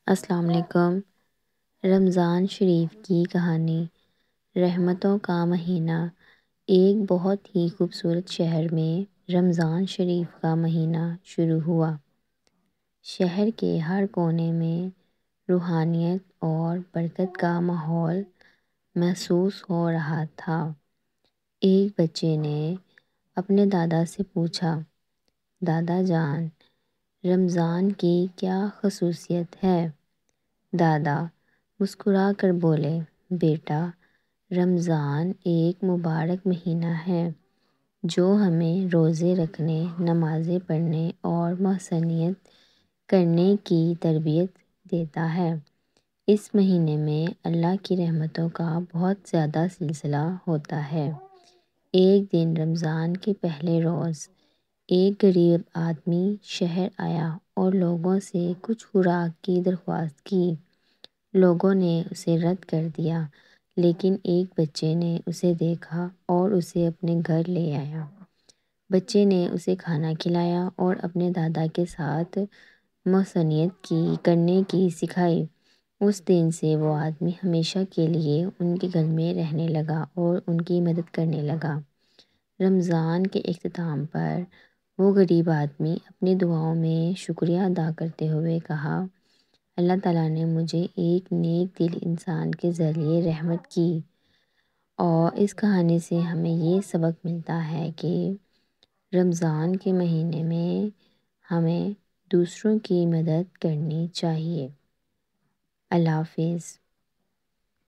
السلام علیکم۔ رمضان شریف کی کہانی۔ رحمتوں کا مہینہ۔ ایک بہت ہی خوبصورت شہر میں رمضان شریف کا مہینہ شروع ہوا۔ شہر کے ہر کونے میں روحانیت اور برکت کا ماحول محسوس ہو رہا تھا۔ ایک بچے نے اپنے دادا سے پوچھا، دادا جان، رمضان کی کیا خصوصیت ہے؟ دادا مسکرا کر بولے، بیٹا، رمضان ایک مبارک مہینہ ہے جو ہمیں روزے رکھنے، نمازیں پڑھنے اور محسنیت کرنے کی تربیت دیتا ہے۔ اس مہینے میں اللہ کی رحمتوں کا بہت زیادہ سلسلہ ہوتا ہے۔ ایک دن رمضان کے پہلے روز ایک غریب آدمی شہر آیا اور لوگوں سے کچھ خوراک کی درخواست کی۔ لوگوں نے اسے رد کر دیا، لیکن ایک بچے نے اسے دیکھا اور اسے اپنے گھر لے آیا۔ بچے نے اسے کھانا کھلایا اور اپنے دادا کے ساتھ محسنیت کرنے کی سکھائی۔ اس دن سے وہ آدمی ہمیشہ کے لیے ان کے گھر میں رہنے لگا اور ان کی مدد کرنے لگا۔ رمضان کے اختتام پر وہ غریب آدمی اپنی دعاؤں میں شکریہ ادا کرتے ہوئے کہا، اللہ تعالیٰ نے مجھے ایک نیک دل انسان کے ذریعے رحمت کی۔ اور اس کہانی سے ہمیں یہ سبق ملتا ہے کہ رمضان کے مہینے میں ہمیں دوسروں کی مدد کرنی چاہیے۔ اللہ حافظ۔